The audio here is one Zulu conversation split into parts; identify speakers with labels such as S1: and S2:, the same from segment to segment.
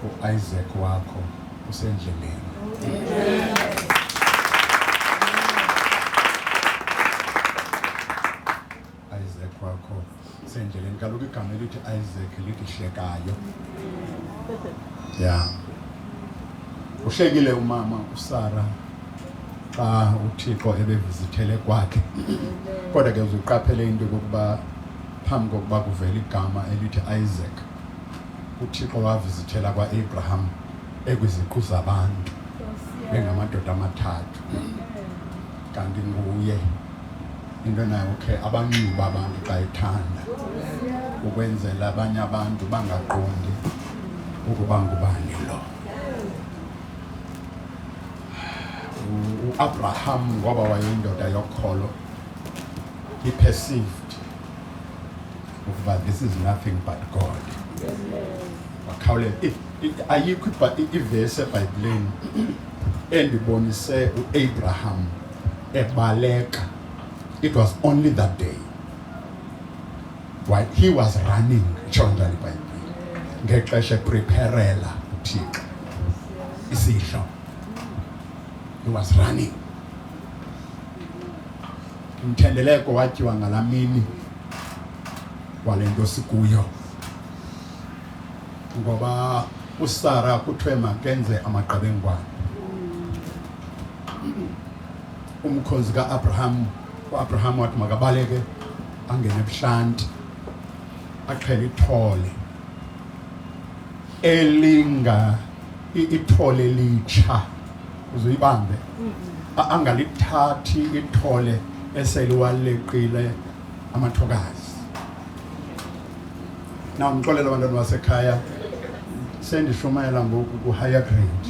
S1: uIsaac wakho usendleleni. Isaac wakho usendleleni. Kaloku igama elithi Isaac lithi hlekayo. Yeah. Uhlekile umama uSara xa uThixo ebevizithele kwakhe. Kodwa ke uzuqaphele into yokuba phambi kokuba kuvela igama elithi Isaac, uThixo wavizithela kwaAbraham ekwiziqu zabantu bengamadoda amathathu. Kanti nguye into nayo abanxiba abantu xa ethanda ukwenzela abanye abantu bangaqondi ukuba ngubani lo. uAbraham ngoba wayeyindoda yokholo, he perceived ukuba this is nothing but God. Wakhawuleza ayikho ivesi eBhayibhelini endibonise uAbraham ebaleka. It was only that day. While he was running, njalo iBhayibheli, ngexesha epreparela uThixo isidlo. He was running. Umthendeleko watyiwa ngalamini walento sikuyo. Ngoba uSara kuthiwe makenze amaqebengwana. Umkhozi kaAbraham, uAbraham wathi makabaleke angene ebuhlanti aqhele ithole elinga ithole litsha uzuyibambe angalithathi ithole eseliwaleqile amathokazi. Na umxolela abantwana basekhaya sendishumayela ngoku ku higher grade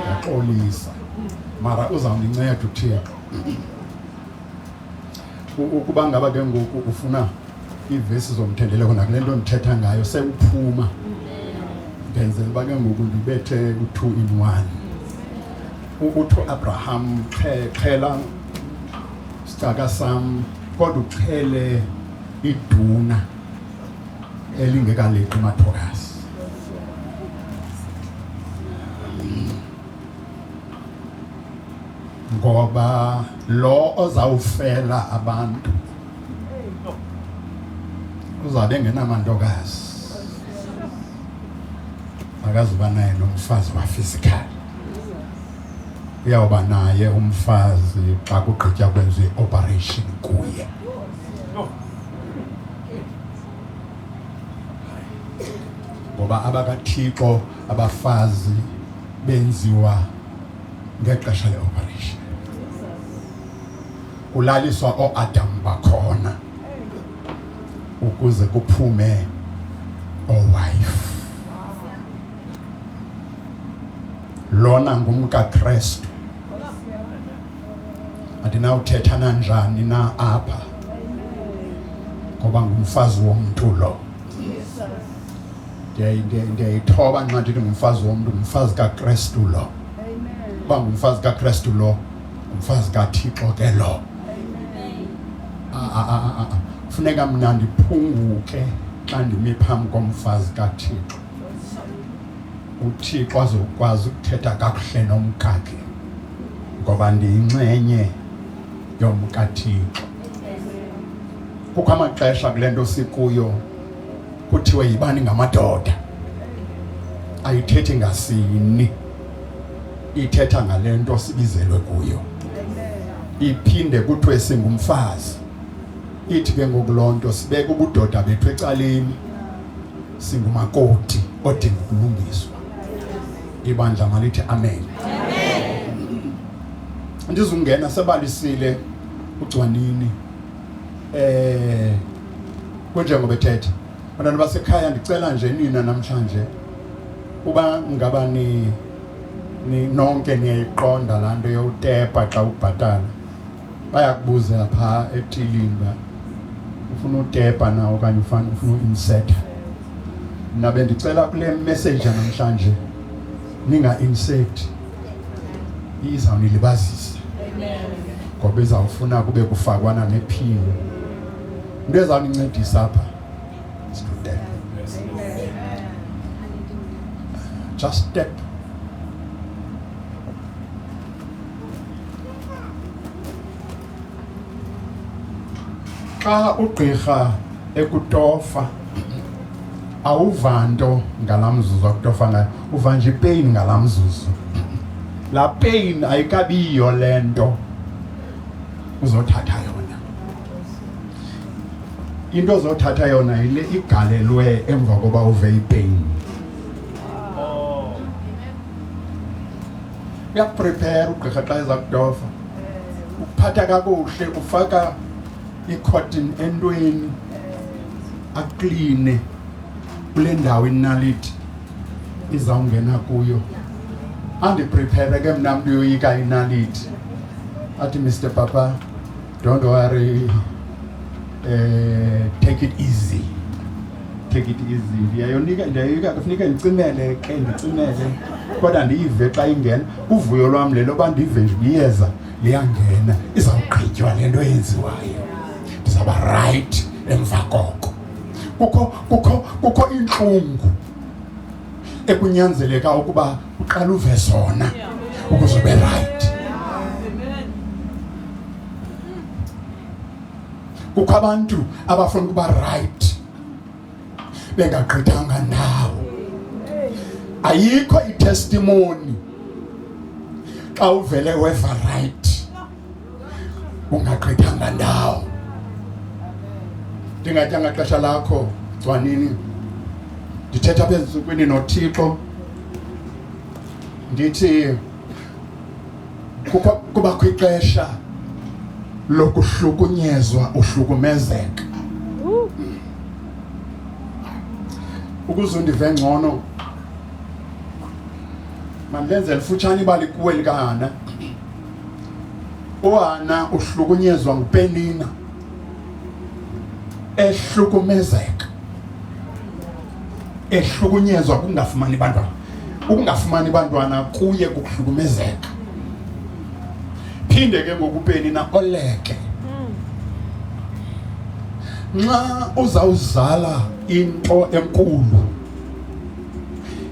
S1: yaxolisa mara uzawuninceda uThixo ukuba ngaba ke ngoku ufuna ivesi zomthendeleko nakule nto ndithetha ngayo sewuphuma ngenzela uba ke ngoku ndibethe u2 in 1. Uthi Abraham qhela sicaka sam kodwa uqhele iduna elingekaleqi amathokazi. Ngoba lo ozawufela abantu uzabe engenamantokazi, akazuba naye nomfazi wa physical. Uyawuba naye umfazi xa kugqitya kwenziwa i-operation kuye. Ngoba abakaThixo abafazi benziwa ngexesha le-operation. Kulaliswa oAdam bakhona ukuze kuphume owife. Lona ngumkaKristu. Andinawuthetha nanjani na apha ngoba ngumfazi womntu lo. Ndiyayithoba nxa ndithi ngumfazi womntu, ngumfazi kaKristu lo. Uba ngumfazi kaKristu lo, ngumfazi kaThixo ke lo. Funeka mna ndiphunguke xa ndime phambi komfazi kaThixo. uThixo azokwazi ukuthetha kakuhle nomkakhe ngoba ndiyinxenye yomkaThixo. Kukho amaxesha kule nto sikuyo kuthiwe yibani ngamadoda. Ayithethi ngasini, ithetha ngale nto sibizelwe kuyo. Iphinde kuthiwe singumfazi. Ithi ke ngokuloo nto sibeke ubudoda bethu ecaleni, singumakoti odinga ukulungiswa. Ibandla malithi amen. Ndizungena sebalisile uCwanini kunjengoba bethetha. Bantwana basekhaya ndicela nje nina namhlanje uba ngaba ni nonke niyayiqonda laa nto yowutepa xa ubhatala. Bayakubuza phaa etilini uba ufuna utepa na okanye ufuna uinseta. Nabe ndicela kule message namhlanje ninga-insert, izawunilibazisa. Ngoba izawufuna kube kufakwana nephini. Into ezawunincedisa apha student. just step. Xa ugqirha ekutofa awuva nto ngalamzuzu akutofa ngayo, uva nje ipain ngalamzuzu. La pain ayikabiyo lento uzothatha yona. Into ozothatha yona yile igalelwe emva koba uve ipain. Uyakuprepare ugqirha xa eza kutofa, ukuphatha kakuhle, ufaka i-cotton entweni, akline kule ndawo inaliti izawungena kuyo. Andiprepare ke mna mntu uyoyika inaliti, athi Mr. Papa, don't worry, take it easy, take it easy. Ndiyayoyika kufuneka ndicimele ke ndicimele, kodwa ndiyive xa ingena. Uvuyo lwam lelo uba ndive nje iyeza liyangena, izawugqitywa le nto yenziwayo, ndizawuba right emva koko. Kukho intlungu ekunyanzeleka ukuba uqala uve zona ukuze ube right. Kukho abantu abafuna ukuba right bengagqithanga ndawo. Ayikho itestimony xa uvele weva right ungagqithanga ndawo. Ndingatyanga xesha lakho Dzwanini, ndithetha apha ezintsukwini noThixo ndithi kubakho ixesha lokuhlukunyezwa, uhlukumezeka. Ukuze undive ngcono mandenze lifutshane ibali kuwe likaHana. uHana uhlukunyezwa nguPenina, ehlukunyezwa ukungafumani bantwana kuye kukuhlukumezeka. Phinde ke ngokuPenina oleke. Nxa uzawuzala into enkulu,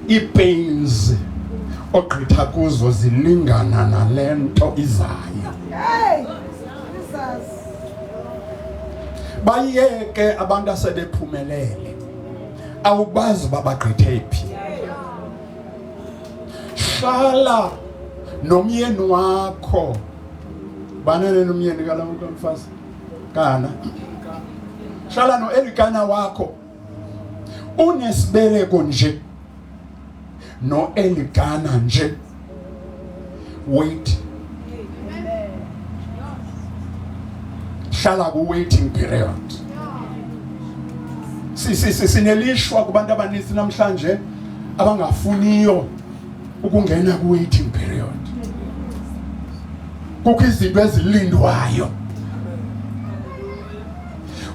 S1: ipains ogqitha kuzo zilingana nale nto izayo. Bayeke abantu asebephumelele, awubazi uba bagqithe phi. Hlala nomyeni wakho. Banane nomyeni kalamuntu mfazi kana. Hlala noElikana wakho. Unesibeleko nje noElikana nje. Wait. Hlala ku-waiting period. Sinelishwa kubantu abaninzi namhlanje abangafuniyo ukungena ku-waiting period. Kukho izinto ezilindwayo.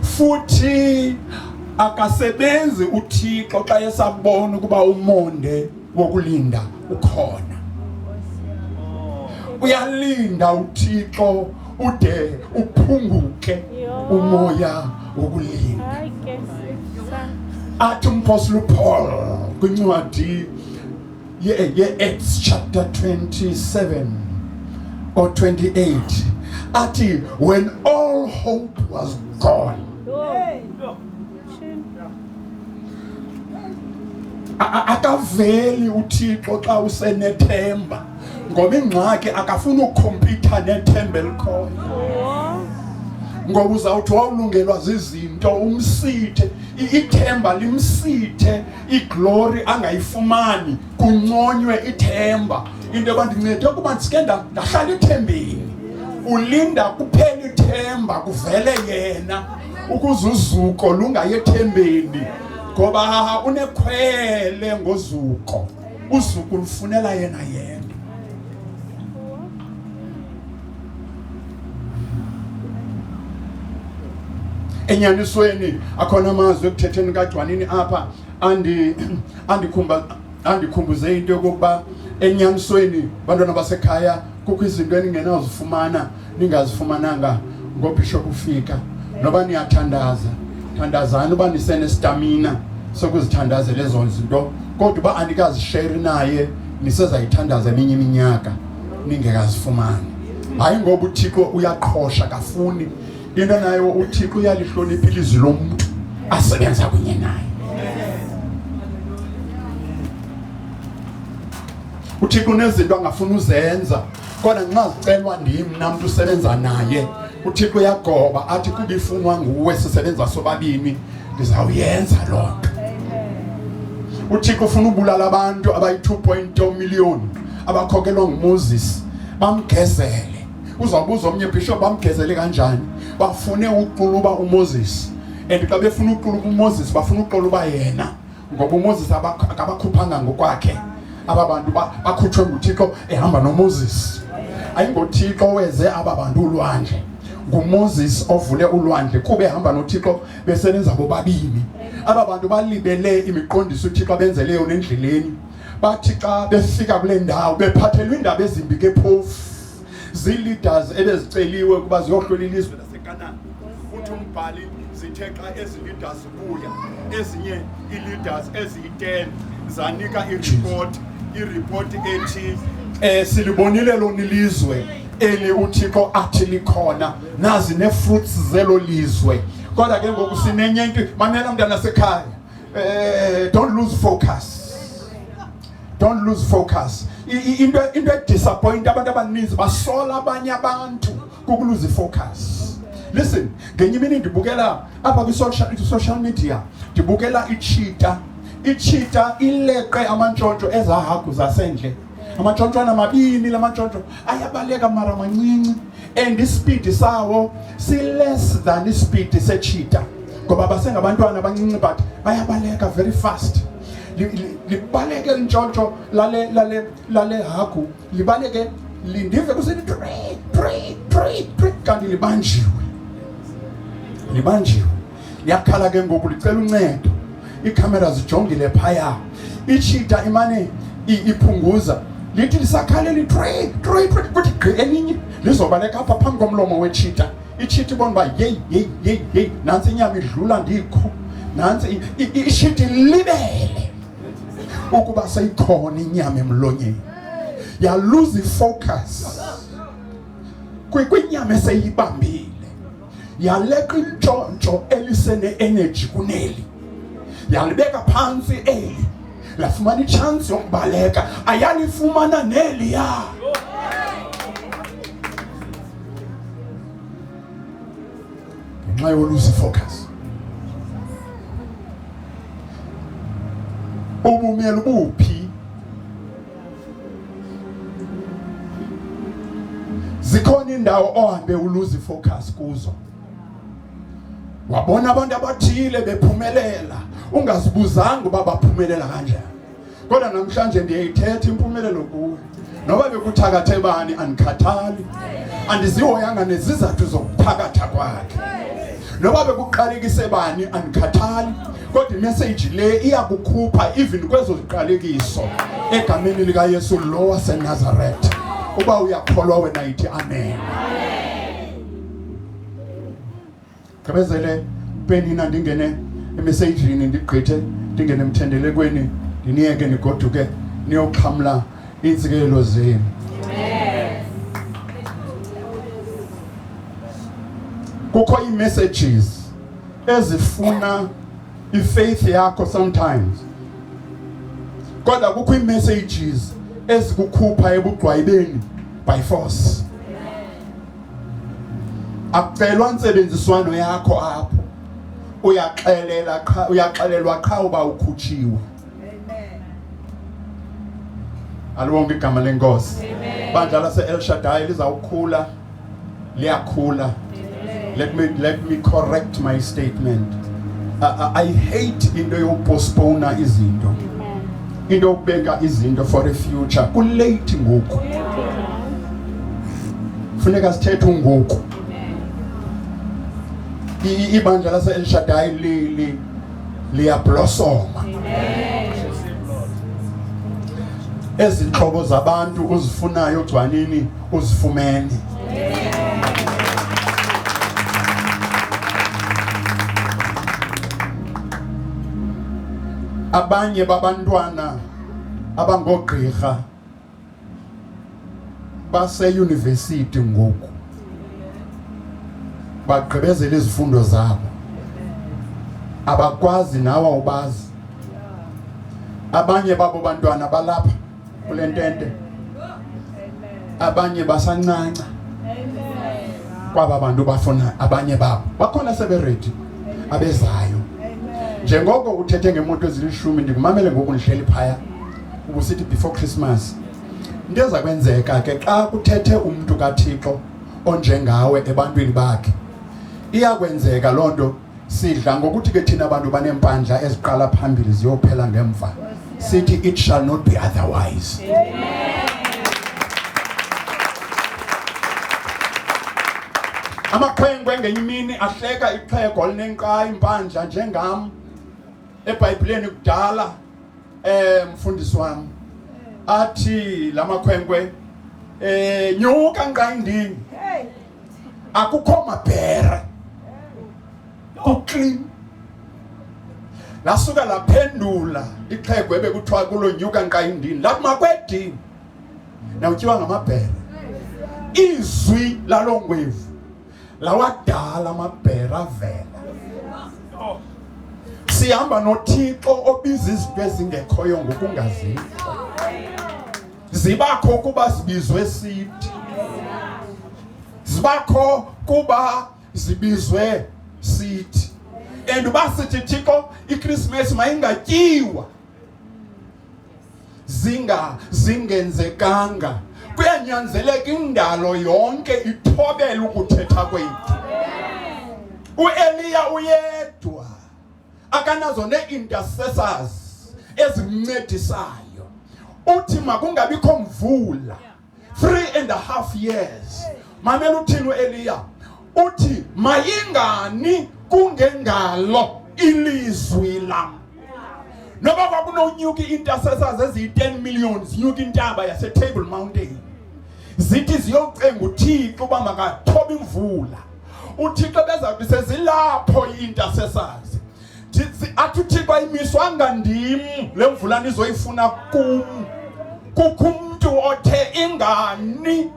S1: Futhi akasebenzi uThixo xa esabona ukuba umonde wokulinda ukhona. Uyalinda uThixo ude uphunguke umoya wokulinda. Athi uMpostoli Paul kwincwadi ye-Acts chapter 27 or 28 athi when all hope was gone, akaveli uThixo xa usenethemba, ngoba ingxaki akafuna ukukhompyutha nethemba elikhoyo. Ngoba uzawuthi wawulungelwa zizinto umsithe, ithemba limsithe, iglory angayifumani, kunconywe ithemba. Into abandincede ukuba ndisike ndahlala ithembeni. Ulinda kuphela ithemba kuvele yena, ukuze uzuko lungayi ethembeni, ngoba unekhwele ngozuko. Uzuko lufunela yena yena. Enyanisweni akhona amazwi ekuthetheni kaDzwanini apha andikhumbuze into yokuba enyanisweni bantwana basekhaya kukho izinto eningenazifumana ningazifumananga ngoBishop ufika. Noba niyathandaza, thandazani uba nisenestamina sokuzithandazela lezo zinto, kodwa ba andikazishare naye nisezayithandaza eminye iminyaka ningekazifumani. Hayi ngoba uThixo uyaqhosha kafuni into nayo, uThixo uyalihlonipha ilizwi lomuntu asebenza kunye naye. uThixo unezinto angafuni uzenza, kodwa nxa zicelwa ndim namuntu usebenza naye, uThixo uyagoba athi kuba ifunwa nguwe sisebenza sobabini ndizawuyenza loo nto. uThixo ufuna ubulala abantu abayi-2.2 million abakhokelwa nguMoses bamgezele. Uzawubuza omnye bishop bamgezele kanjani? Bafune uquluba uMoses, and xa befuna uquluba uMoses bafuna uquluba yena, ngoba uMoses akabakhuphanga ngokwakhe. Aba bantu bakhutshwe nguThixo ehamba noMoses. AyingoThixo weze aba bantu ulwandle, nguMoses ovule ulwandle kube ehamba noThixo besebenza bobabini. Aba bantu balibele imiqondiso uThixo abenzele yona endleleni. Bathi xa befika kule ndawo bephathelwe indaba ezimbi ke phofu, zi-leaders ebeziceliwe ukuba ziyohlola ilizwe laseKanani. Uthi umbhali zithe xa ezi leaders buya, ezinye i-leaders eziyi-10 zanika i-report ethi silibonile lona ilizwe eli uThixo athi likhona, nazi ne-fruits zelo lizwe. Kodwa ke ngoku sinenye into, mamela mntana sekhaya, don't lose focus. Don't lose focus. Into disappoint abantu abaninzi basola abanye abantu kukulose focus. Listen, ngenye imini ndibukela apha kwi-social media, ndibukela ichita ileqe amantshontsho ezahagu zasendle. Amantshontsho amabini lamantshontsho ayabaleka mara mancinci, and ispeed sawo si-less than ispeed sechita, ngoba basengabantwana abancinci but bayabaleka very fast. Libaleke intshontsho lale hagu, libaleke lindive kusithi three kanti libanjiwe. Yakhala ke ngoku licela uncedo, iikhamera zijongile phaya, ichita imane iphunguza, lithi lisakhalela three kuthi gqi elinye lizobaleka apha phambi komlomo wechita. Ichita ibona uba yeyi nantsi inyama idlula ndikho, nantsi ichita libele ukuba seyikhona inyama emlonyeni. Yaluze ifocus kwinyama eseyibambile, yaleqa intshontsho elisene-energy kuneli, yalibeka phantsi eli, lafumana itshansi yokubaleka, ayalifumana neliya. Ngenxa yoluze ifocus. Ubumela ubuphi? Zikhona indawo ohambe uluze focus kuzo. Wabona abantu abathile bephumelela, ungazibuzanga uba baphumelela kanjani. Kodwa namhlanje ndiyayithetha impumelelo kuwe. Noba bekuthakathe bani andikhathali, andizihoyanga nezizathu zokuthakatha kwakhe. Noba bekuqalekise bani andikhathali, kodwa imessage le iyakukhupha even kwezo ziqalekiso egameni likaYesu lo waseNazaretha. Uba uyakholwa wena yithi amen. Gqibezele penina ndingene emessagini ndigqithe, ndingene emthendelekweni, ndiniyeke nigoduke niyoxhamla iintsikelo zenu. Kukho ii-messages ezifuna i-faith yakho sometimes, kodwa kukho ii-messages ezikukhupha ebugqwayibeni by force. Akucelwa ntsebenziswano yakho apho, uyaxelelwa qha uba ukhutshiwe. Alibonke igama lenkosi. Bandla lase-El Shaddai lizawukhula, liyakhula. Let me correct my statement. I hate into yokupostpone izinto, into yokubeka izinto for a future. Kulate ngoku, funeka sithethe ngoku. Ibandla lase-El Shaddai liyablosoma. Ezintlobo zabantu uzifunayo gcwanini uzifumene. abanye babantwana abangogqirha base-university ngoku bagqibezela izifundo zabo, abakwazi nawe ubazi. Abanye babo bantwana balapha kule ntente, abanye basancanca kwaba bantu bafuna, abanye babo bakhona seberedi abezayo. Njengoko uthethe ngemoto ezilishumi, ndikumamele ngoku ndihleli phaya ubusithi before Christmas. Into eza kwenzeka ke xa kuthethe umntu kaThixo onjengawe ebantwini bakhe, iyakwenzeka loo nto. Sidla ngokuthi ke thina abantu banempandla eziqala phambili ziyophela ngemva, sithi it shall not be otherwise. Amakhwenkwe ngenye imini ahleka ixhego linenqa impandla njengam. EBhayibhileni kudala mfundisi wami athi lamakhwenkwe nyuka nqayindini, akukho mabhere, kuclean. Lasuka laphendula ixhego ebekuthiwa kulo nyuka nqayindini, lathi makwedini nawutyiwa ngamabhere. Izwi lalo ngwevu lawadala amabhere avela. Sihamba noThixo obiza izinto ezingekhoyo ngokungaziyo. Zibakho kuba zibizwe sithi, zibakho kuba zibizwe sithi. And uba sithi Thixo iChristmas mayingatyiwa, zingenzekanga, kuyanyanzeleka indalo yonke ithobele ukuthetha kwethu. uEliya uyedwa akanazo ne-intercessors ezimncedisayo. Uthi makungabikho mvula 3.5 years. Mamela uthini uEliya? Uthi mayingani kungengalo ilizwi lam. Noba kwakunonyuka i-intercessors eziyi-10 million zinyuka intaba yase-Table Mountain, zithi ziyocenga uThixo uba makathobe imvula, uThixo bezawuthi sezilapho i-intercessors. Athi uThixo ayimiswanga ndim le mvula nizoyifuna kum, kukho umntu othe ingani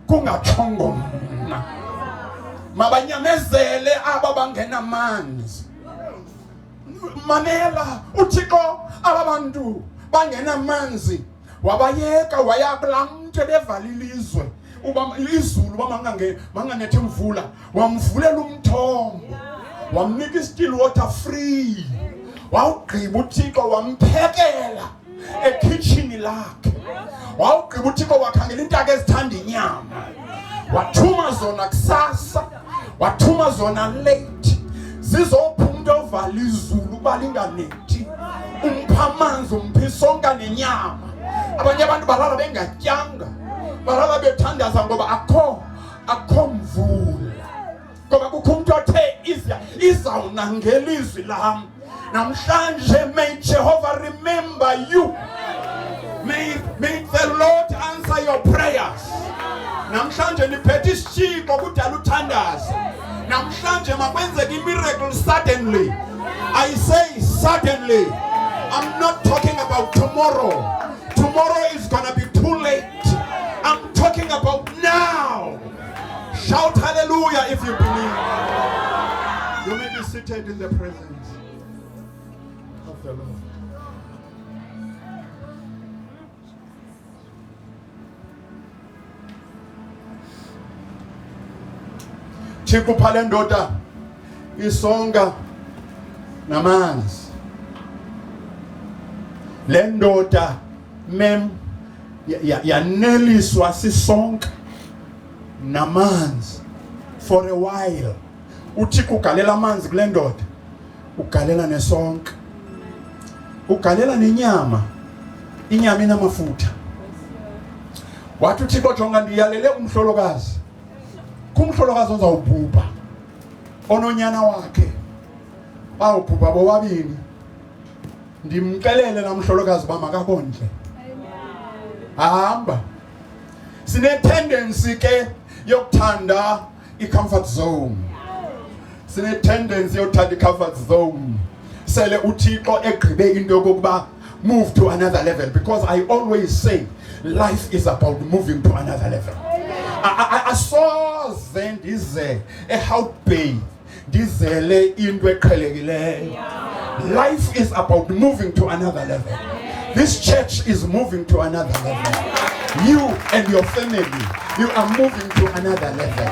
S1: kungatshongo mna. Mabanyamezele aba bangenamanzi. Mamela uThixo aba bantu bangenamanzi wabayeka waya kulaa mntu ebevalile izwe uba izulu uba manganethi mvula, wamvulela umthombo, wamnika i-still water free. Wawugqiba uThixo wamphekela ekhitshini lakhe. Wawugqiba uThixo wakhangela iintaka ezithanda inyama, wathuma zona kusasa, wathuma zona late, zizopha umntu ovala izulu uba linganethi, umpha amanzi, umpha isonka nenyama. Abanye abantu balala bengatyanga, balala bethandaza ngoba akho mvula, ngoba kukho umntu othe izawunangela izwi lam. Namhlanje may Jehovah remember you. May the Lord answer your prayers. Namhlanje niphethe isishixo kudala uthandaza. Namhlanje makwenzeke i-miracle suddenly. I say suddenly. I'm not talking about tomorrow. Tomorrow is gonna be too late. I'm talking about now. Shout hallelujah if you believe. You may be seated in the presence of the Lord. Thixo phale ndoda isonga namanzi. Le ndoda yaneliswa sisonka namanzi for a while. Uthixo ugalela amanzi kule ndoda, ugalela nesonka, ugalela nenyama, inyama inamafutha. Wathi uThixo jonga ndiyalele umhlolokazi, kumhlolokazi ozawubhubha, ononyana wakhe bawubhubha bobabini. Ndimcelele namhlolokazi uba makakondle. Hamba. Sine tendency ke yokuthanda i-comfort zone. Sine tendency yokuthanda i-comfort zone. sele uThixo egqibe into yokuba move to another level, because I always say life is about moving to another level. I saw then this how pay this into life is about moving to another level. This church is moving to another level. You and your family, you are moving to another level.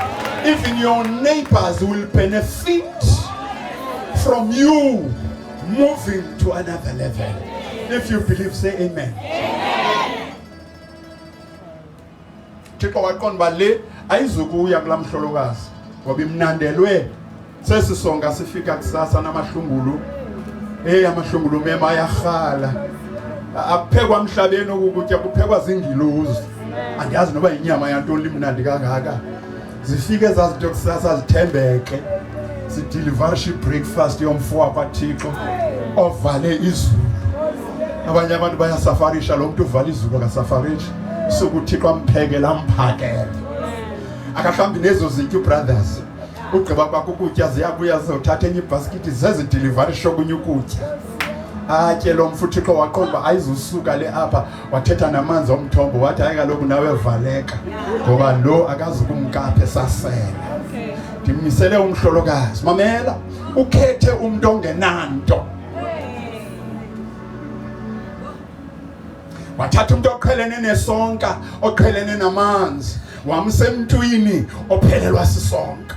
S1: Even your neighbors will benefit from you moving to another level. If you believe, say amen. Thixo waqonda le ayizukuya kula mhlolokazi ngoba imnandelwe sesisonga sifika kusasa namahlungulu amahlungulu mema ayakhala akuphekwa emhlabeni ukutya kuphekwa zingilozi andiyazi noba inyama yantoni limnandi kangaka zifike ezazinto kusasa zithembeke sidelivery breakfast yomfo kwaThixo ovale izulu. Abanye abantu bayasafarisha lo muntu uvala izulu akasafarishi sokuThixo amphekela amphakele akahlambi nezo zinto brothers ugqiba kwakho ukutya ziyabuya zizothatha enye ibhaskethi zezidelivery shokunye ukutya atye lo mfu uThixo waqonda ayizusuka le apha wathetha namanzi omthombo wathi hayi kaloku nawe valeka ngoba lo akazukumkaphe sasela. Ndimisele umhlolokazi mamela ukhethe umuntu ongenanto wathatha umuntu oqhelene nesonka oqhelene namanzi wamsemntwini ophelelwa sisonka.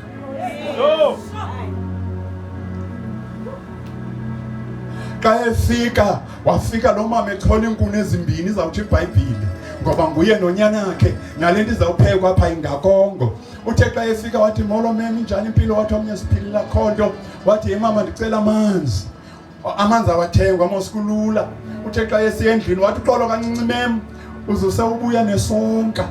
S1: Xa efika wafika lo mama ethola inkuni ezimbini izawuthi iBhayibhile ngoba nguye nonyana yakhe nale nto izawuphekwa apha ingakongo. Uthe xa efika wathi molo mema injani impilo wathi omnye siphilile khonto wathi hey mama ndicela amanzi awathengwa mosikulula. Uthe xa esiya endlini wathi uxolo kancinci mem uzuse ubuya nesonka.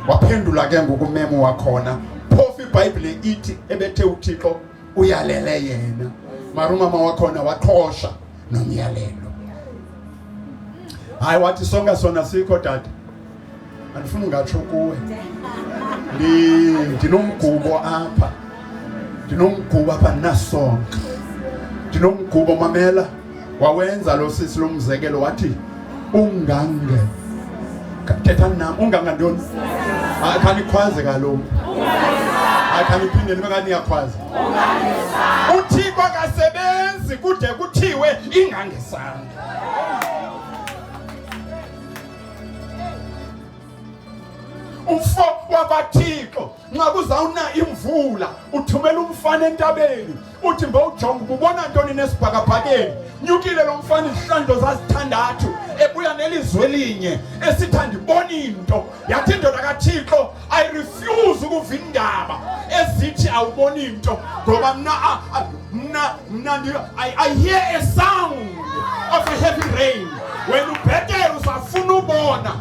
S1: Waphendula ke ngokumemo wakhona phofu iBhayibhile ithi ebethe uThixo uyalele yena mara umama wakhona waqhosha nomyalelo. Hayi wathi songa sona sikho tata andifuna ungatsho kuwe ndinomgubo apha nasonka ndinomgubo mamela wawenza lo sisi lo mzekelo wathi ungange thetha nami ungangantoni akanikhwaze kaloku akaniphinde nimekani yakhwaza uThixo akasebenzi kude kuthiwe ingangesandla. Umfo wakaThixo nxa kuzawuna imvula uthumela umfana entabeni uthi mbawujonga ubona ntoni nesibhakabhakeni. Nyukile lo mfana izihlandlo zazithandathu ebuya nelizwe elinye esithanda ibona into yathi indoda kaThixo I refuse ukuva indaba ezithi awuboni into ngoba I hear a sound of a heavy rain. When ubhetele usafuna ubona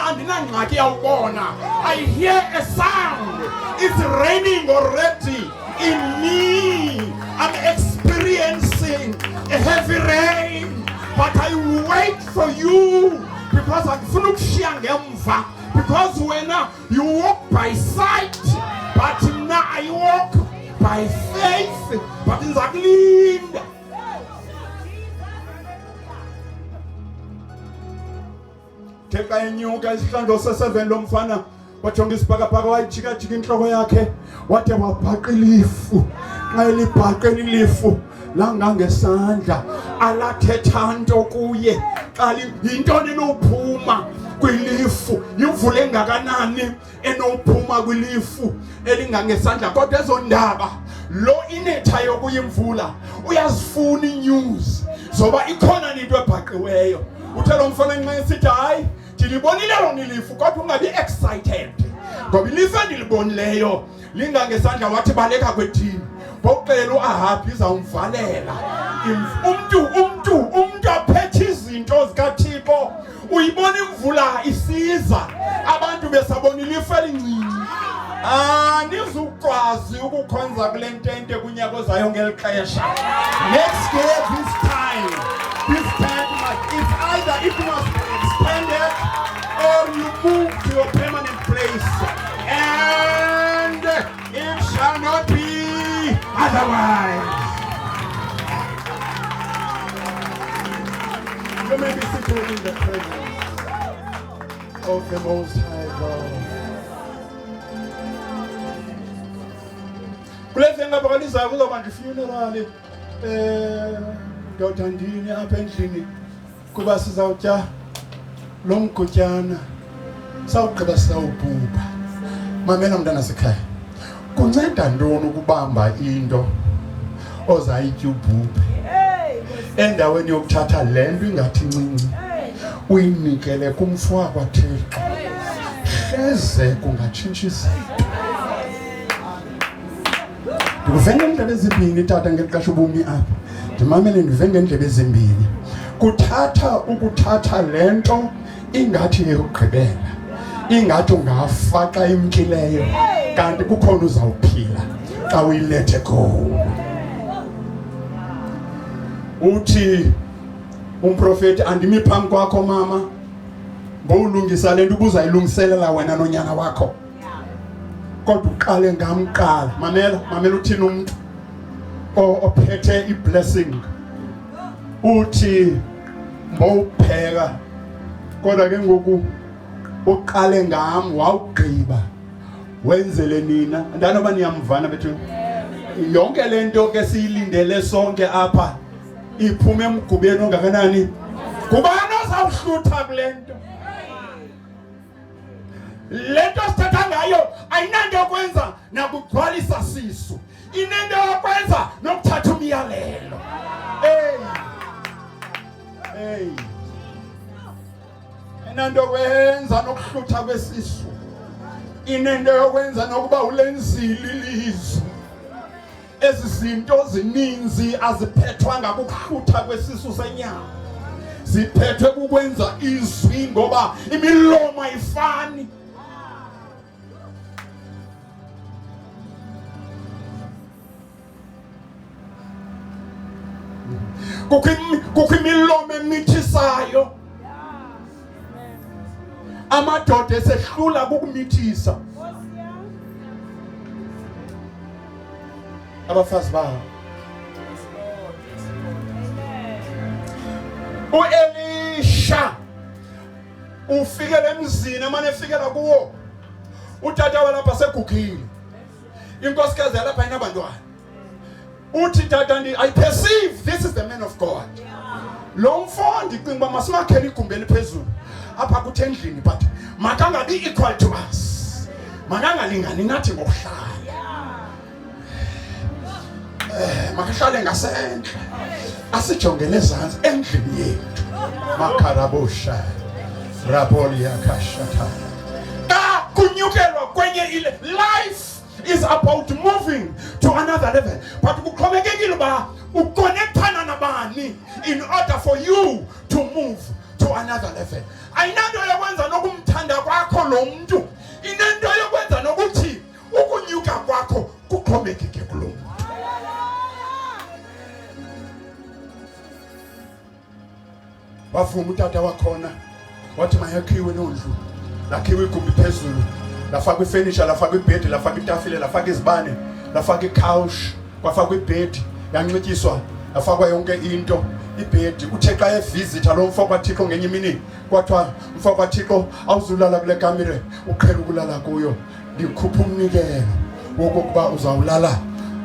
S1: andinangxaki yawubona. I hear a sound. It's raining already in me. I'm experiencing a heavy rain, but I will wait for you because andifuna ukushiya ngemva, because when you walk by sight but now I walk by faith. But ndizakulinda. Theka enyuka isihlandlo se7 lo mfana wajonga isibhakabhaka wayijika-jika inhloko yakhe wade wabhaqa ilifu. Xa elibhaqa ilifu langangesandla alathetha nto kuye xa yintoni enophuma kwilifu, yimvula engakanani enophuma kwilifu elingangesandla. Kodwa ezo ndaba lo inethayo kuyimvula uyazifuna inews zoba ikhona into ebhaqiweyo. Uthe lo mfana nxa esithi hayi ndilibonile lona ilifu kodwa ungabi excited ngoba ilifu endilibonileyo lingangesandla wathi baleka kwethini bokuxela uAhabi izawumvalela. Umntu aphethe izinto zikaThixo uyibona imvula isiza abantu besabona ilifu elincinci. Nizukwazi ukukhonza kule ntente kunyaka ozayo ngeli xesha. Next year this time it's either it must be expanded or you move to your permanent place, and it shall not be otherwise. stood in the presence of the Most High God. Kulezi ngabakalizayo kuzoba nje funeral ngawuthandini apha endlini kuba sizawutya lo mgotyana sawugqiba sawubhubha. Mamela mntana sekhaya, kunceda ntoni ukubamba into ozayitya ubhubhe endaweni yokuthatha le nto ingathi ncinci uyinikele kumfo wakwaThixo hleze kungatshintsha izinto. Ndikuve ngeendlela ezimbini tata ngexesha ubomi apha, ndimamele ndive ngeendlela ezimbini. Ukuthatha le nto ingathi yeyokugqibela, ingathi ungafa xa imkileyo, kanti kukhona uzawuphila xa uyilethe go. Uthi umprofeti, andimi phambi kwakho mama ngowulungisa le nto ubuzayilungiselela wena nonyana wakho, kodwa uqale ngamqala. Mamela uthini umuntu ophethe i-blessing, uthi mbowupheka kodwa ke ngoku uqale ngam wawugqiba wenzele nina. Ndanoba niyamvana bethu, yonke le nto ke siyilindele sonke apha iphume emgubeni ongakanani. Kubani ozawuhlutha kule nto? Le nto sithetha ngayo ayinanto yokwenza nakugcwalisa sisu, inento yokwenza nokuthatha umyalelo. Inento yokwenza nokuhlutha kwesisu, inento yokwenza nokuba ulenzile ilizwi. Ezi zinto zininzi aziphethwa ngakuhlutha kwesisu senyama, ziphethwe kukwenza izwi ngoba imilomo ayifani. Kukho imilomo emithisayo, amadoda esehlula kukumithisa abafazi babo. U-Elisha ufikele emzini, amane efikela kuwo utata walapha segugile, inkosikazi yalapha inabantwana. Uthi tata, I perceive this is the man of God. Lo mfo ndicinga uba masimakhele igumbi eliphezulu apha kuthi endlini, but makangabi equal to us, makangalingani nathi ngokuhlala. Makahlale ngasentle, asijongele ezantsi endlini yethu. Makarabosha Rabolia Kashata. Xa kunyukelwa kwenye ile, life is about moving to another level, but kuxhomekekile uba uconnectana nabani in order for you to move to another level. Ayinanto yokwenza nokumthanda kwakho lo mntu, inento yokwenza nokuthi ukunyuka kwakho kuxhomekeke kulo mntu. Wafuma utata wakhona wathi mayakhiwe nondlu, lakhiwe igumbi phezulu, lafakwa ifurniture, lafakwa ibhedi, lafakwa itafile, lafakwa izibane, lafakwa icouch, kwafakwa ibhedi, yanxityiswa, lafakwa yonke into. Ibhedi uthe xa evisitha lo mfo kwaThixo ngenye imini, kwathiwa mfo kwaThixo awuzulala kule kamere uqhela ukulala kuyo, ndikhupha umnikelo wokokuba uzawulala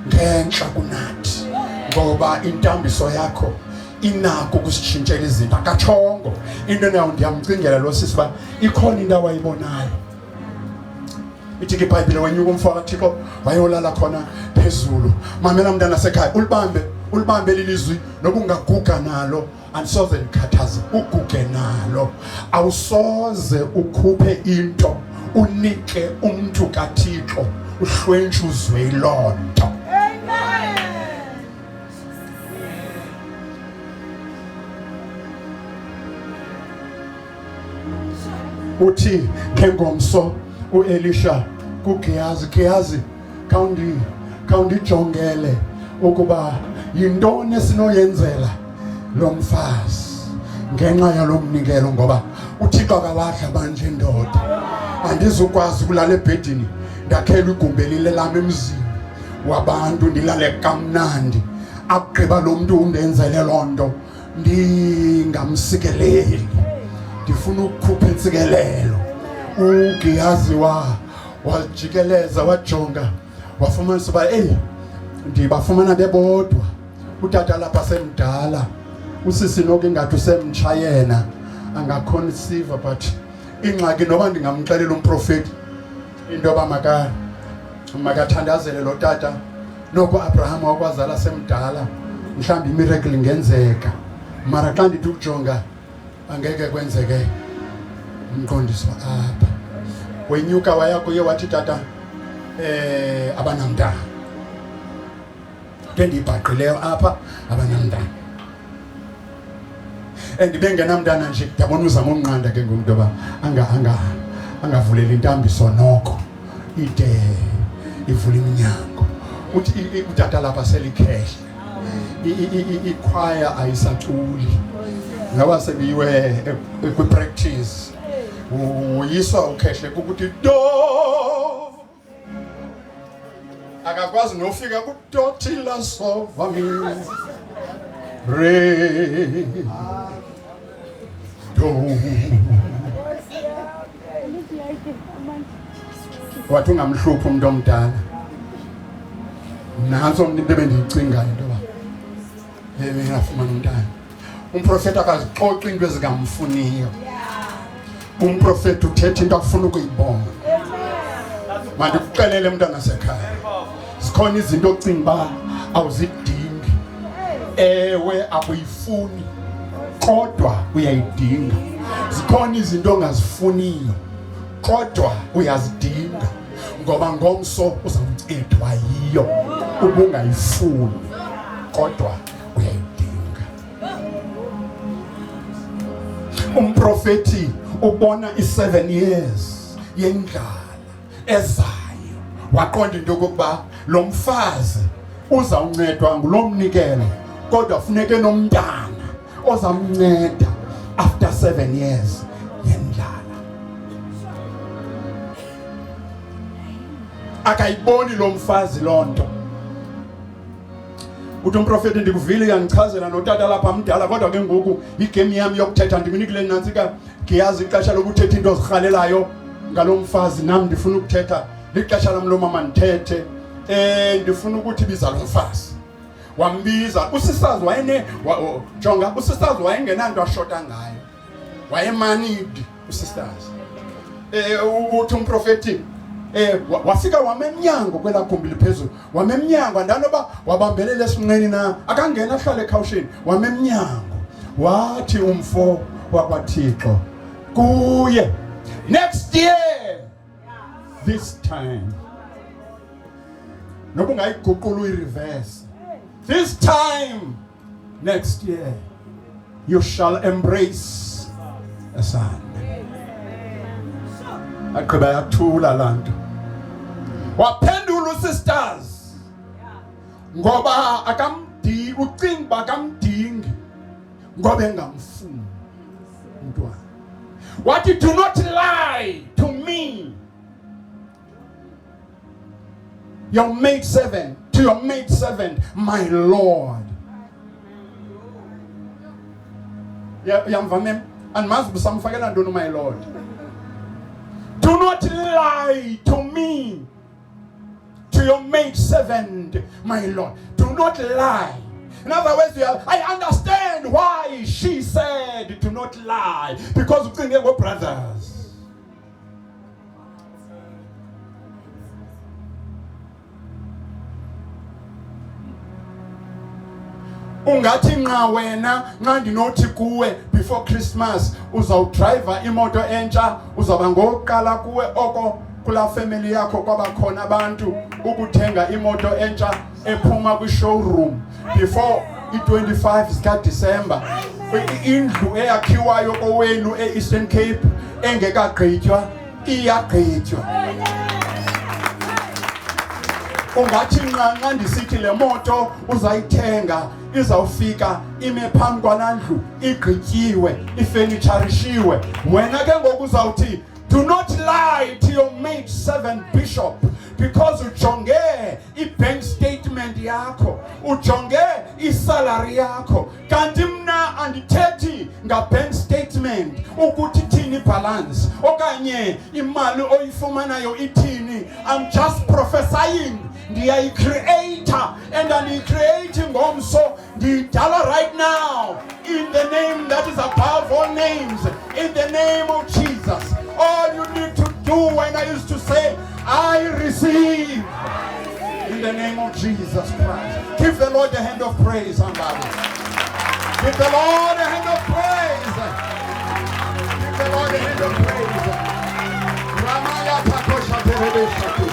S1: ngentla kunathi, ngoba intambiso yakho inako ukusitshintshela izinto. Akatshongo into nayo, ndiyamcingela lo sisi uba ikhona into awayibonayo. Ithi ke iBhayibhile wenyuka umfo kaThixo wayolala khona phezulu. Mamela mntana sekhaya, ulibambe lilizwi noba ungaguga nalo, andisoze ndikhathaze, uguge nalo. Awusoze ukhuphe into unike umntu kaThixo uhlwentshuzwe yiloo nto. Uthi ngengomso u-Elisha kuGehazi, khawundijongele ukuba yintoni esinoyenzela lo mfazi ngenxa yalo mnikelo, ngoba uThixo akawadla manje indoda. Andizukwazi ukulala ebhedini ndakhela igumbi elile lam emzini wabantu ndilale kamnandi, akugqiba lo mntu undenzele loo nto ndingamsikeleli. ndifuna ukukhupha intsikelelo. Ugiyazi wajikeleza wajonga wafumanisa uba ndibafumana bebodwa. Utata lapha semdala, usisi noku ingathi usemtsha yena angakhonisiva, but ingxaki noba ndingamxelela umprofeti into yoba makathandazele lo tata noko Abraham wakwazala semdala, mhlawumbi imiracle ingenzeka, mara xa ndithi ukujonga angeke kwenzeke. Umqondisi apha wenyuka waya kuye wathi tata abanamntana ndiyibhaqileyo apha abanamntana, ndibengenamntana nje ndiyabona uzama unqanda ke ngoku into yoba angavuleli intambiso noko ide ivula iminyango. Uthi utata lapha selikhehle, ikwaya ayisaculi, ngaba sebiyiwe kwi-practice uyiswa ukhehle kukuthi do, akakwazi nofika kudotila sova mi re do. Wathi ungamhluphi umuntu omdala. Nanso into bendiyicinga into yoba ngafumana umntana. Umprofeti akazixoxi into ezingamfuniyo. Umprofeti uthetha into afuna ukuyibona. Mandikuxelele mntana sekhaya, zikhona izinto ocinga uba awuzidingi, ewe akuyifuni kodwa uyayidinga. Zikhona izinto ongazifuniyo kodwa uyazidinga, ngoba ngomso uzawuncedwa yiyo. Ubungayifuni kodwa uyayidinga. Umprofeti ubona i7 years yendlala ezayo, waqonda into yokuba lo mfazi uzawuncedwa ngulo mnikelo, kodwa funeke nomntana ozamnceda after 7 years yendlala. Akayiboni lo mfazi loo nto. Uthi umprofeti ndikuvile uyandichazela notata lapha mdala, kodwa ke ngoku igame yami yokuthetha ndiminikile nantsika ngiyazi ixesha lokuthetha into ozirhalelayo ngalo mfazi. Nam ndifuna ukuthetha lixesha lam lo mama ndithethe. Ndifuna ukuthi biza lo mfazi. Wambiza usisazi jonga, usisazi wayengenanto ashota ngayo, wayemanidi usisazi. Uthi umprofeti wafika wamemnyango kwela gumbi liphezulu, wamemnyango andanoba wabambelela esinqeni na akangena ahlale ekhawushini, wamemnyango. Wathi umfo wakwaThixo kuye, next year this time, noba ungayiguqula uyireverse, this time next year you shall embrace a son. Agqiba yathula laa nto. Waphendula usisters ngoba ucinga uba akamdingi ngoba engamfuni umntwana. Wathi, do not lie to me, your maid servant, to your maid servant, my Lord. Yamva andimazi busamfakela ntoni my Lord. Do not lie to me, to your maid servant, my Lord. Do not lie. In other words, I understand why she said do not lie, because we were brothers. Ungathi nqa wena nqa ndinothi kuwe before Christmas uzawudriver imoto entsha, uzaba ngoqala kuwe oko kula family yakho kwabakhona abantu ukuthenga imoto entsha ephuma kwi-showroom before i-25 zika December. Indlu eyakhiwayo kowenu e-Eastern Cape engekagqitywa iyagqitywa. Ungathi nqa ndisithi le moto uzayithenga izawufika ime phambi kwanandlu igqityiwe, ifenitsharishiwe, wena ke ngoku uzawuthi do not lie to your maid servant bishop, because ujonge i-bank statement yakho, ujonge i-salary yakho, kanti mna andithethi nga-bank statement investment ukuthi thini balance okanye imali oyifumanayo ithini. I'm just prophesying. Ndiya creator and I'm creating ngomso ndidala right now in the name that is above all names, in the name of Jesus. All you need to do when I used to say I receive in the name of Jesus Christ. Give the Lord a hand of praise, somebody. Give the Lord a hand of praise. Give the Lord a hand of praise. Ramaya Takosha Terebeshatu.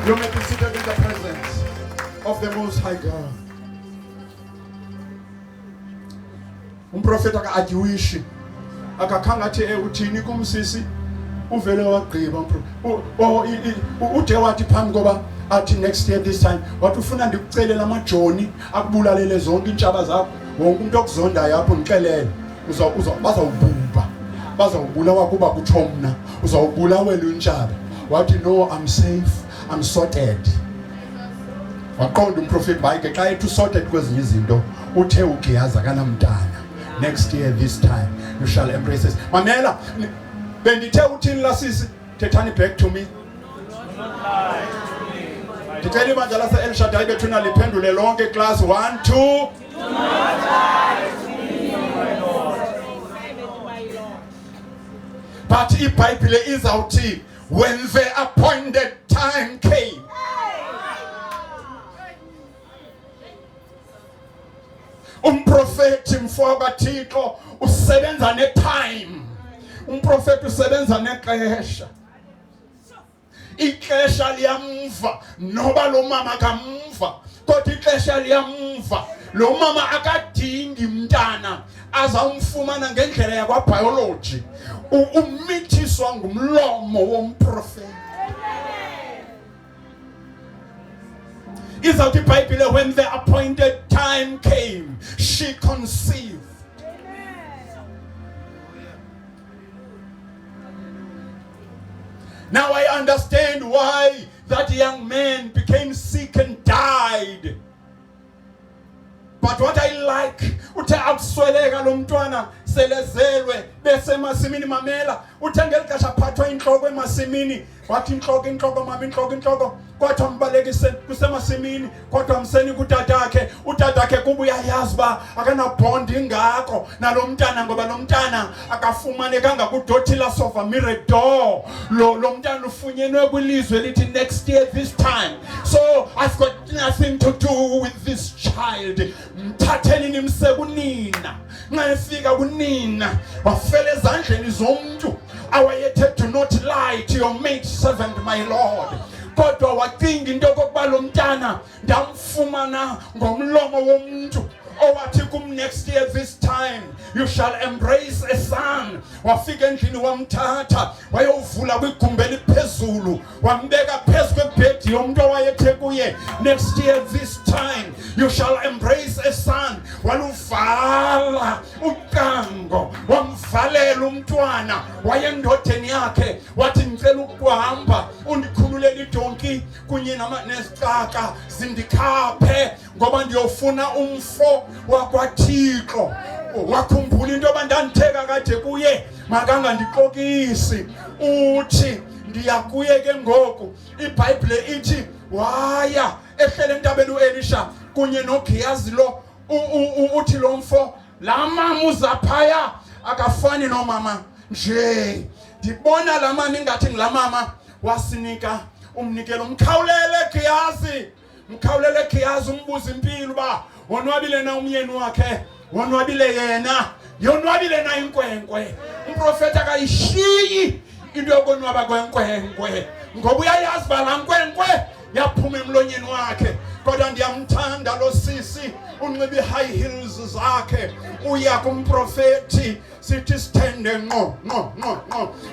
S1: You may be seated in the presence of the Most High God. Umprofeta akajiwishi akakhanga athi uthini kumsisi uvele wagqiba ude wathi phambi koba athi next year this time wathi ufuna ndikucelela amajoni akubulalele zonke intshaba zakho wonke umuntu okuzondayo apho ngixelele bazawubulawa kuba kutsho mna uzawubulawela intshaba. Wathi no, I'm safe, I'm sorted. Waqonda umprofeti bayike xa ethi sorted kwezinye izinto uthe uGehazi akanamntana. Next year this time you shall embrace this. Mamela bendithe uthini la sisi thethani back to me. Ndicela ibandla lase El Shaddai bethuna liphendule lonke class 1 2. But iBhayibhile izawuthi when the appointed time came. Umprofeti mfowabo kaThixo usebenza ne-time. Umprofeti usebenza nexesha. Ixesha liyamva noba lo mama kamva kodwa ixesha liyamva. Lo mama akadingi mntana azawumfumana ngendlela yakwabiology. Umithiswa ngumlomo womprofeti. Izawuthi iBhayibhile when the appointed time came she conceived. Now I understand why that young man became sick and died. But what I like, uthe akusweleka lo mntwana selezelwe bese masimini mamela uthe ngelixesha phathwa inhloko emasimini wathi inhloko mama inhloko kwathi ambalekise kusemasimini kodwa mseni kutatakhe utatakhe kuba uyayazi ba akanabond ingakho nalo mntana ngoba lo mntana akafumanekanga kuDothila Sofa Mirador. Lo mntana ufunyenwe kwilizwe lithi next year this time, so I've got nothing to do with this child. Mthatheni nimse kunina. Nxa efika kunina wafela ezandleni zomuntu awayethe do not lie to your maid servant my lord. Kodwa wacinga into yokuba lo mntana ndamfumana ngomlomo womuntu owathi kum next year this time you shall embrace a son. Wafika endlini wamthatha wayovula kwigumbi eliphezulu wambeka phezu kwebhedi yomuntu owayethe kuye next year this time you shall embrace a son. Waluvala ucango wamvalela umntwana wayendodeni yakhe wathi ngicela ukuhamba undikhululele idonki kunye nesixaka zindikhaphe ngoba ndiyofuna umfo wakwaThixo. Wakhumbula into abandanditheka kade kuye makangandixokisi uthi ndiyakuye ke ngoku. iBhayibhile ithi waya ehlele entabeni uElisha kunye noGehazi lo uthi lo mfo la mama uzaphaya akafani nomama nje. Ndibona la mama ingathi ngila mama wasinika umnikelo umkhawulele Gehazi. Mkhawulele Gehazi umbuza impilo ba wonwabile na umyeni wakhe wonwabile yena yonwabile na inkwenkwe. Umprofeti akayishiyi into yokonwaba kwenkwenkwe ngoba uyayazi ba la nkwenkwe yaphuma emlonyeni wakhe. Kodwa ndiyamthanda lo sisi unxibe high heels zakhe uya kumprofeti sithi sithende ngqo.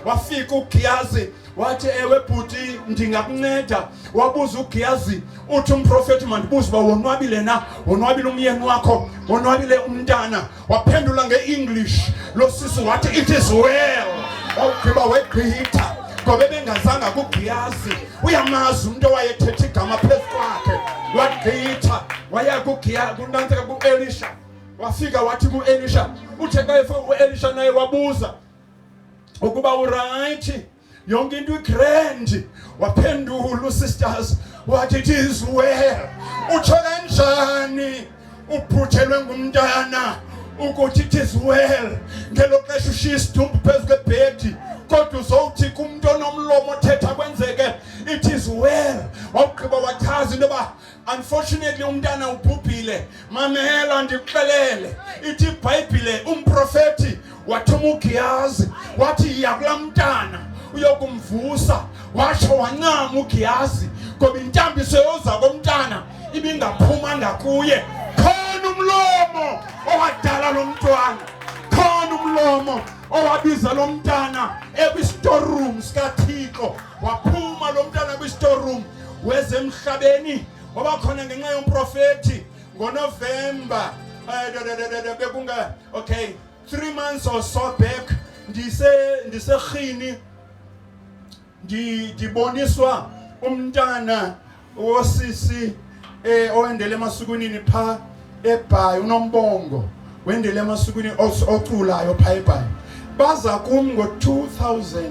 S1: Wafika uGehazi wathi ewe bhuti ndingakunceda. Wabuza uGehazi uthi umprofeti mandibuza ba wonwabile na wonwabile umyeni wakho wonwabile umntana. Waphendula ngeEnglish lo sisi wathi it is well. Wawugqiba wegqitha ngoba bengazanga kuGehazi uyamazi umuntu owayethethe igama phezu kwakhe. Wagqitha waya kuGehazi kunantsika kuElisha wafika wathi ku-Elisha, uthe xa efika u-Elisha naye wabuza ukuba uright, yonke into igrand. Waphendula sisters wathi it is well. Utsho kanjani uphuthelwe ngumntana ukuthi it is well? Ngelo xesha ushiya isidumbu phezu kwebhedi, kodwa uzowuthi kumuntu onomlomo othetha kwenzeke it is well. Wawugqiba wachaza into yoba unfortunately umntana ubhubhile. Mamela ndikuxelele, ithi iBhayibhile umprofeti wathuma uGehazi wathi iya kulaa mntana uyokumvusa. Washo wancama uGehazi ngoba intambiso yoza komntana ibingaphumanga kuye. Khona umlomo owadala lo mntwana, khona umlomo owabiza lo mntana ekwi-storeroom sikaThixo. Waphuma lo mntana kwi-storeroom wezemhlabeni wabakhona ngenxa yomprofeti. NgoNovember bekunga okay 3 months or so back, ndiseRhini ndiboniswa umntana wosisi owendele emasukwini pha eBhayi, uNombongo wendele emasukwini oculayo pha eBhayi. Baza kum ngo-2000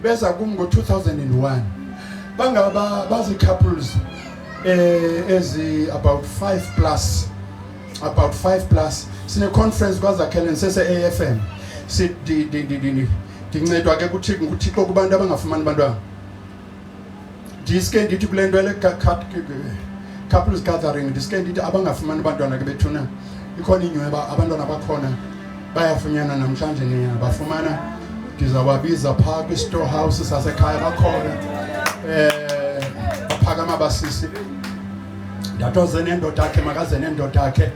S1: beza kum ngo-2001. Bangaba bazi couples ezi about 5 plus sine conference kwaZakhele sese AFM ndincedwa ke kuThixo kubantu abangafumani bantwana. Ndiske ndithi kule nto le couples gathering, ndiske ndithi abangafumani bantwana ke bethuna ikhona inyweba abantwana bakhona bayafunyana namhlanje bafumana. Ndizawabiza phaa kwi-storehouse sasekhaya bakhona baphakama basisi. Ndatoze nendoda yakhe makaze nendoda yakhe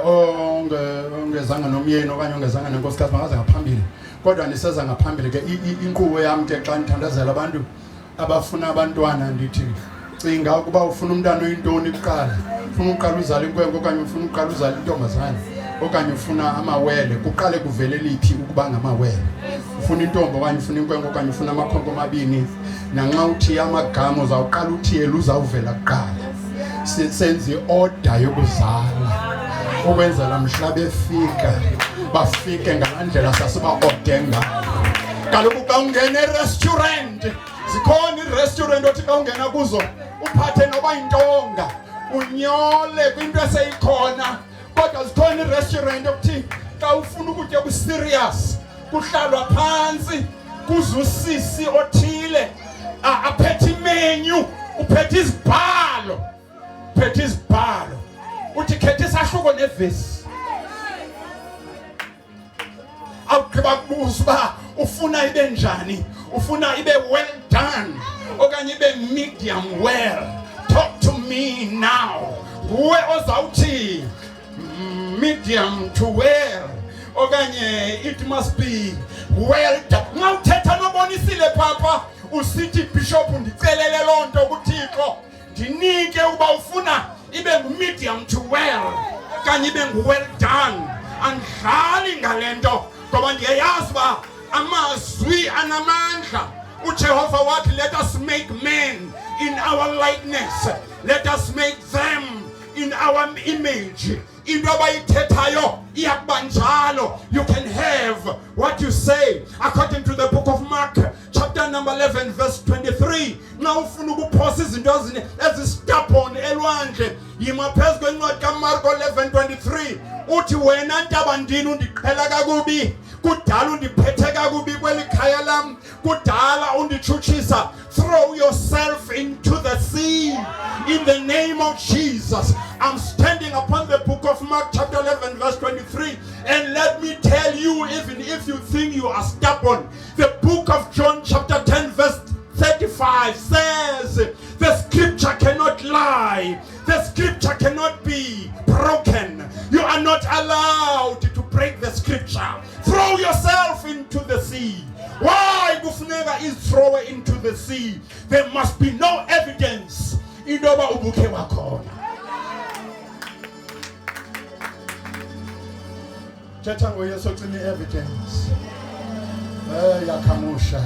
S1: ongezanga nomyeni okanye ongezanga nenkosikazi makaze ngaphambili. Kodwa ndiseza ngaphambili ke inkqubo yam ke xa ndithandazela abantu abafuna abantwana ndithi cinga ukuba ufuna umntana oyintoni kuqala. Ufuna uqala uzala inkwenkwe okanye ufuna uqala uzala intombazana okanye ufuna amawele? Kuqale kuvele liphi ukuba ngamawele? Ufuna intombi okanye ufuna inkwenkwe okanye ufuna amakhonko amabini? Nanxa uthi amagama uzawuqala uthiyela uzawuvela kuqala. Senze i-order yokuzala ukwenzela mhla befika bafike ngalandlela sasiba-ode ngayo. Kaloku xa ungena e-restaurant, zikhona i-restaurant othi xa ungena kuzo uphathe noba intonga unyole kwinto eseyikhona. Kodwa zikhona i-restaurant okuthi xa ufuna ukutya ku-serious kuhlalwa phantsi kuze usisi othile aphethe imenu, uphethe izibhalo, uthi khetha isahluko nevesi. Awugqiba kubuza uba ufuna ibe njani, ufuna ibe well done okanye ibe medium well. Talk to me now. Nguwe ozawuthi medium to well okanye it must be well done. Nxa uthetha nobonisile papa usithi bishop ndicelele loo nto kuThixo, ndinike uba ufuna ibe medium to well okanye ibe well done. Andidlali ngale nto ngoba ndiyayazi uba amazwi anamandla. uJehova wathi let us make men in our likeness, let us make them in our image. Into abayithethayo iyakuba njalo. You can have what you say. According to the book of Mark chapter number 11 verse 23, nxa ufuna ukuphosa izinto ezistubborn elwandle yima phezu kwencwadi kaMarko 11:23 uthi wena ntabandini undiqhela kakubi, kudala undiphethe kakubi kweli khaya lam, kudala unditshutshisa. Throw yourself into the sea in the name of Jesus. I'm standing upon the book of Mark chapter 11 verse 23, and let me tell you, even if you think you are stubborn, the book of John chapter 10 verse 35 says the scripture cannot lie, the scripture cannot be broken. You are not allowed to break the scripture. Throw yourself into the sea. Why kufuneka is throw into the sea? There must be no evidence indoba ubuke wakhona. Thetha ngoYesu ocime evidence. Yakhamusha.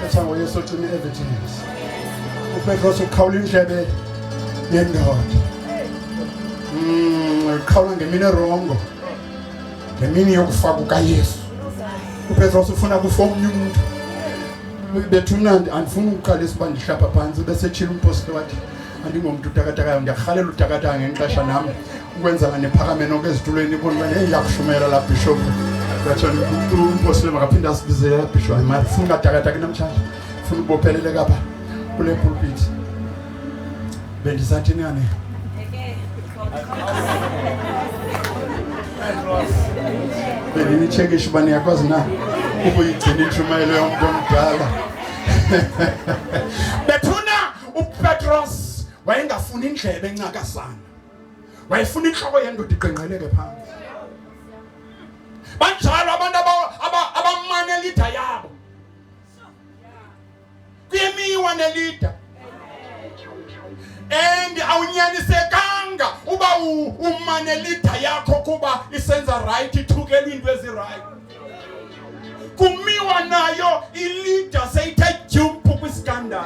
S1: Thetha ngoYesu ocime evidence. uPetros ukhawula indlebe yendoda. Qhawula ngemini erongo, ngemini yokufa kukaYesu. uPetros ufuna kufa omnye umuntu. Bethuna andifuna ukuqalisa uba ndihlapha phansi bese etshila umpostoli wathi andingomuntu utakatakayo, ndiyarhalela utakataka ngexesha nam ukwenza nephakame noko ezitulweni ibona uba iyakushumela la bishop. Yatsho umpostoli makaphinde asibizele la bishop, hayi mari funa ungatakataki namhlanje, funa ubopheleleka apha kule pulpit. Bendisathini yane bendichekisha uba niyakwazi na ukuyigcina intshumayelo yomntu omdala. Bethuna uPetros wayengafuni indlebe encakasana, wayefuna inhloko yendoda iqenqeleke phansi. Banjalo abantu abamane leader yabo kuyemiwa nelida, and awunyanisekanga uba umane leader yakho kuba isenza right, ithukela into eziright. Kumiwa nayo ileader seyithe jump kwiskandal.